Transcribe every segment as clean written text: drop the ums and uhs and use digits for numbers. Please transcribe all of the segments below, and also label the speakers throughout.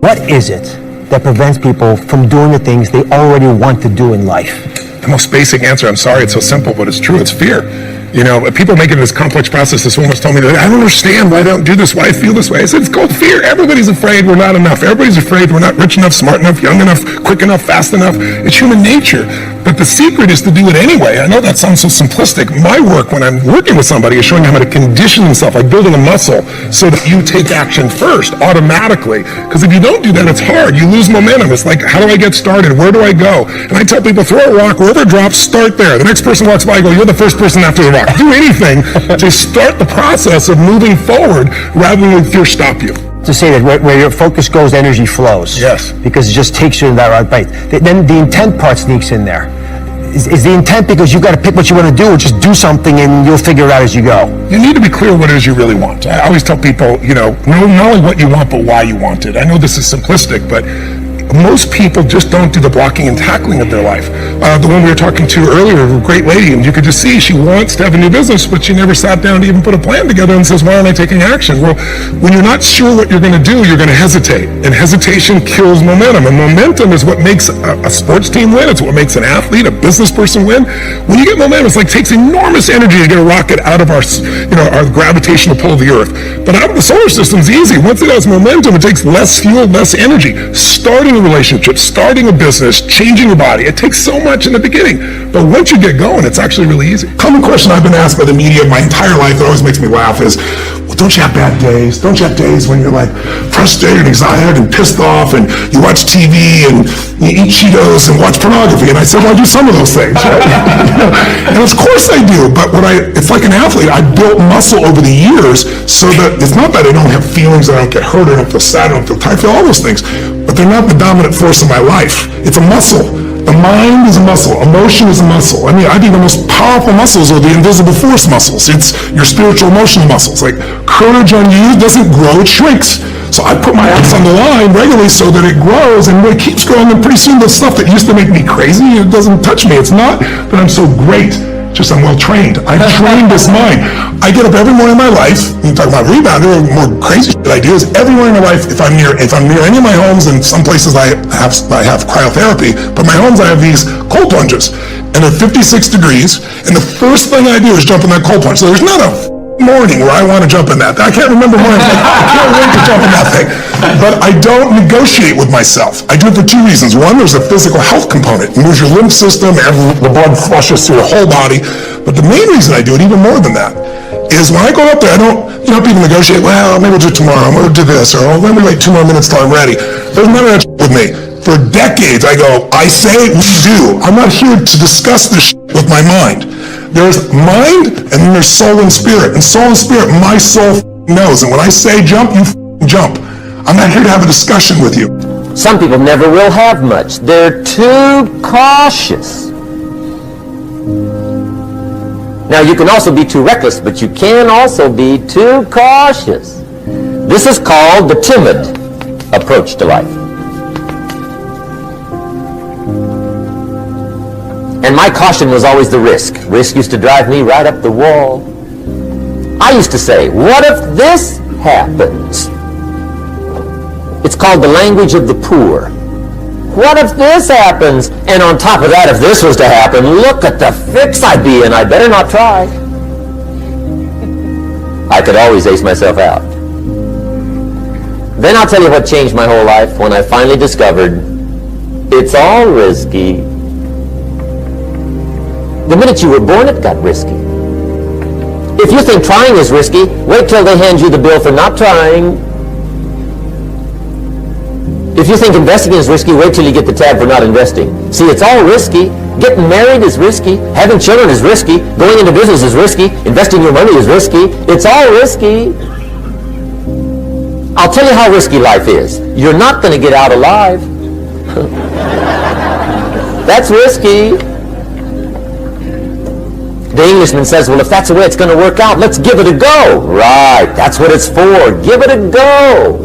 Speaker 1: What is it that prevents people from doing the things they already want to do in life?
Speaker 2: The most basic answer, I'm sorry it's so simple, but it's true, it's fear. You know, people make it this complex process. This woman was telling me, I don't understand why I don't do this, why I feel this way. I said, it's called fear. Everybody's afraid we're not enough. Everybody's afraid we're not rich enough, smart enough, young enough, quick enough, fast enough. It's human nature. But the secret is to do it anyway. I know that sounds so simplistic. My work when I'm working with somebody is showing them how to condition themselves, like building a muscle, so that you take action first, automatically. Because if you don't do that, it's hard. You lose momentum. It's like, how do I get started? Where do I go? And I tell people, throw a rock, wherever it drops, start there. The next person walks by, I go, you're the first person after the rock. Do anything to start the process of moving forward rather than let fear stop you.
Speaker 1: To say that where your focus goes, energy flows.
Speaker 2: Yes.
Speaker 1: Because it just takes you in that right. Then the intent part sneaks in there. Is the intent because you got to pick what you want to do, or just do something and you'll figure it out as you go?
Speaker 2: You need to be clear what it is you really want. I always tell people, know not only what you want, but why you want it. I know this is simplistic, but most people just don't do the blocking and tackling of their life. The one we were talking to earlier, a great lady, and you could just see she wants to have a new business, but she never sat down to even put a plan together and says, why aren't I taking action? Well, when you're not sure what you're going to do, you're going to hesitate. And hesitation kills momentum. And momentum is what makes a sports team win. It's what makes an athlete, a business person win. When you get momentum, it's like it takes enormous energy to get a rocket out of our gravitational pull of the earth. But out of the solar system is easy. Once it has momentum, it takes less fuel, less energy. Starting a relationship, starting a business, changing your body. It takes so much in the beginning, but once you get going, it's actually really easy. Common question I've been asked by the media my entire life that always makes me laugh is, well, don't you have bad days? Don't you have days when you're like frustrated, excited, and pissed off, and you watch TV and you eat Cheetos and watch pornography? And I said, well, I do some of those things, right? And of course I do, but it's like an athlete. I built muscle over the years so that it's not that I don't have feelings, I don't get hurt, I don't feel sad, I don't feel tired, I feel all those things, but they're not the dominant force in my life. It's a muscle. The mind is a muscle. Emotion is a muscle. I mean, I think the most powerful muscles are the invisible force muscles. It's your spiritual emotional muscles. Like courage on you doesn't grow, it shrinks. So I put my axe on the line regularly so that it grows, and when it keeps growing, then pretty soon the stuff that used to make me crazy, it doesn't touch me. It's not that I'm so great, just I'm well trained. I've trained this mind. I get up every morning in my life, and talk about rebounder, more crazy shit I do is every morning in my life, if I'm near any of my homes, and some places I have cryotherapy, but my homes I have these cold plunges, and they're 56 degrees, and the first thing I do is jump in that cold plunge. So there's not a morning where I want to jump in that. I can't remember mornings like, I can't wait to jump in that thing. But I don't negotiate with myself. I do it for two reasons. One, there's a physical health component. It moves your lymph system, and the blood flushes through your whole body. But the main reason I do it, even more than that, is when I go up there, I don't people negotiate, well, maybe we'll do it tomorrow, I'm going to do this, or let me wait 2 more minutes till I'm ready. There's none of that with me. For decades, I go, I say, we do. I'm not here to discuss this with my mind. There's mind, and then there's soul and spirit. And soul and spirit, my soul knows. And when I say jump, you jump. I'm not here to have a discussion with you.
Speaker 3: Some people never will have much. They're too cautious. Now, you can also be too reckless, but you can also be too cautious. This is called the timid approach to life. And my caution was always the risk. Risk used to drive me right up the wall. I used to say, what if this happens? It's called the language of the poor. What if this happens? And on top of that, if this was to happen, look at the fix I'd be in. I better not try. I could always ace myself out. Then I'll tell you what changed my whole life when I finally discovered it's all risky. The minute you were born, it got risky. If you think trying is risky, wait till they hand you the bill for not trying. If you think investing is risky, wait till you get the tab for not investing. See, it's all risky. Getting married is risky. Having children is risky. Going into business is risky. Investing your money is risky. It's all risky. I'll tell you how risky life is. You're not going to get out alive. That's risky. The Englishman says, well, if that's the way it's going to work out, let's give it a go. Right, that's what it's for. Give it a go.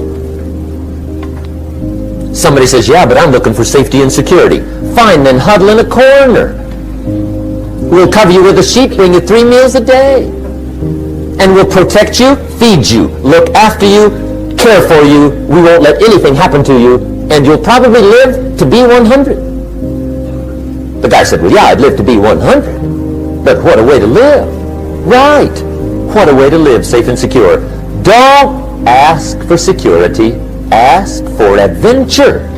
Speaker 3: Somebody says, yeah, but I'm looking for safety and security. Fine, then huddle in a corner. We'll cover you with a sheet, bring you 3 meals a day. And we'll protect you, feed you, look after you, care for you, we won't let anything happen to you, and you'll probably live to be 100. The guy said, well, yeah, I'd live to be 100. But what a way to live. Right. What a way to live, safe and secure. Don't ask for security. Ask for adventure.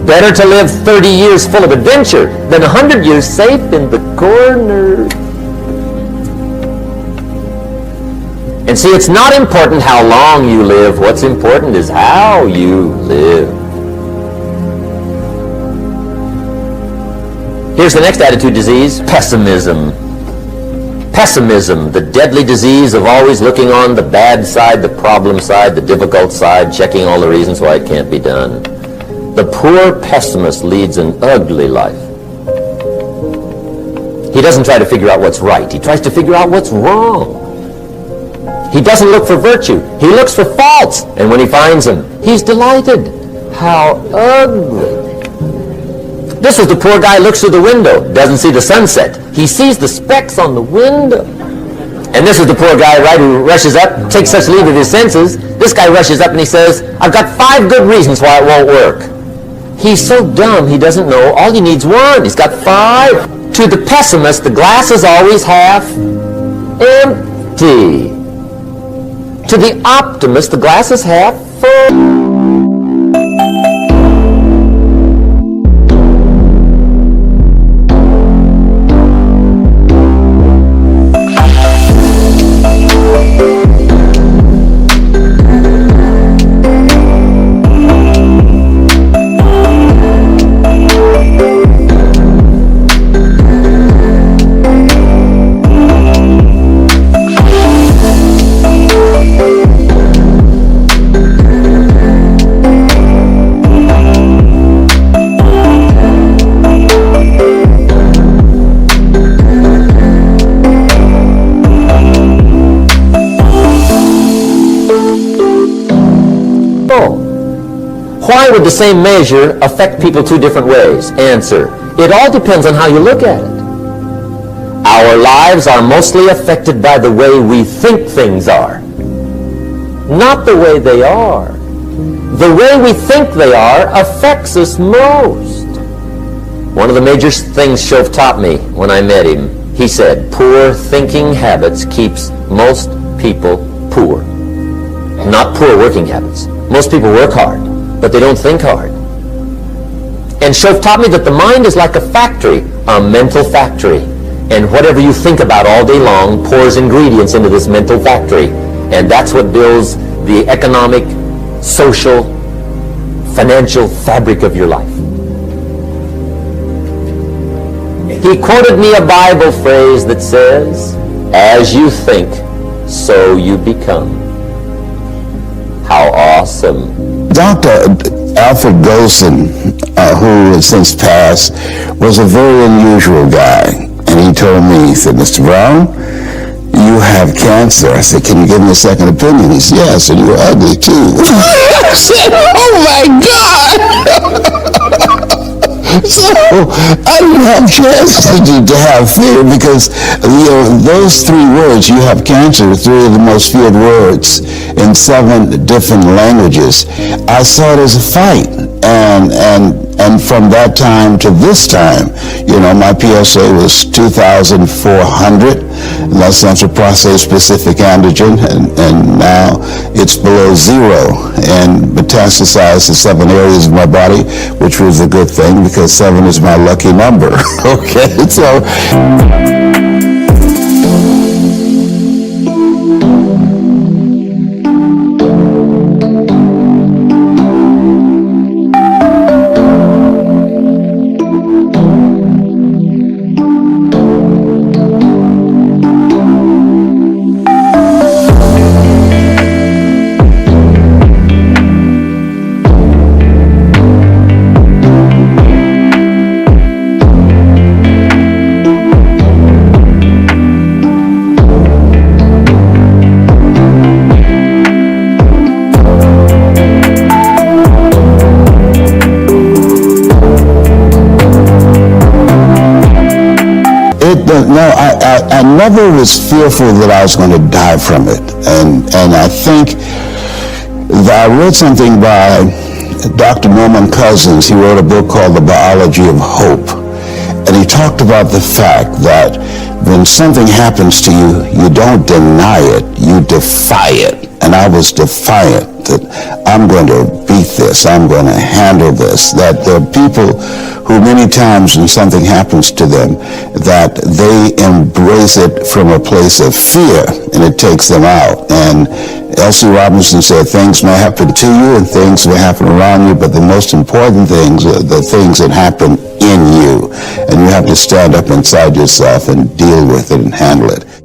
Speaker 3: Better to live 30 years full of adventure than 100 years safe in the corner. And see, it's not important how long you live. What's important is how you live. Here's the next attitude disease, pessimism. Pessimism, the deadly disease of always looking on the bad side, the problem side, the difficult side, checking all the reasons why it can't be done. The poor pessimist leads an ugly life. He doesn't try to figure out what's right. He tries to figure out what's wrong. He doesn't look for virtue. He looks for faults. And when he finds them, he's delighted. How ugly. This is the poor guy who looks through the window, doesn't see the sunset. He sees the specks on the window. And this is the poor guy, right, who rushes up, takes such leave of his senses. This guy rushes up and he says, I've got 5 good reasons why it won't work. He's so dumb he doesn't know. All he needs 1. He's got 5. To the pessimist, the glass is always half empty. To the optimist, the glass is half full. Why would the same measure affect people 2 different ways? Answer, it all depends on how you look at it. Our lives are mostly affected by the way we think things are, not the way they are. The way we think they are affects us most. One of the major things Shove taught me when I met him, he said, poor thinking habits keeps most people poor. Not poor working habits. Most people work hard, but they don't think hard. And Shove taught me that the mind is like a factory, a mental factory. And whatever you think about all day long pours ingredients into this mental factory. And that's what builds the economic, social, financial fabric of your life. He quoted me a Bible phrase that says, as you think, so you become. How awesome.
Speaker 4: Dr. Alfred Golson, who has since passed, was a very unusual guy. And he told me, he said, Mr. Brown, you have cancer. I said, can you give me a second opinion? He said, yes, and you're ugly too. I said, oh my God! So I didn't have a chance to have fear because those 3 words, you have cancer, 3 of the most feared words in 7 different languages. I saw it as a fight, and from that time to this time, my PSA was 2,400, and that stands for prostate specific antigen, and now it's below 0 and metastasized to 7 areas of my body, which was a good thing because 7 is my lucky number. Okay, so. No, I I never was fearful that I was going to die from it. And I think that I read something by Dr. Norman Cousins. He wrote a book called The Biology of Hope. And he talked about the fact that when something happens to you, you don't deny it, you defy it. And I was defiant that I'm going to beat this, I'm going to handle this. That there are people who many times when something happens to them, that they embrace it from a place of fear, and it takes them out. And L.C. Robinson said, things may happen to you and things may happen around you, but the most important things are the things that happen in you. And you have to stand up inside yourself and deal with it and handle it.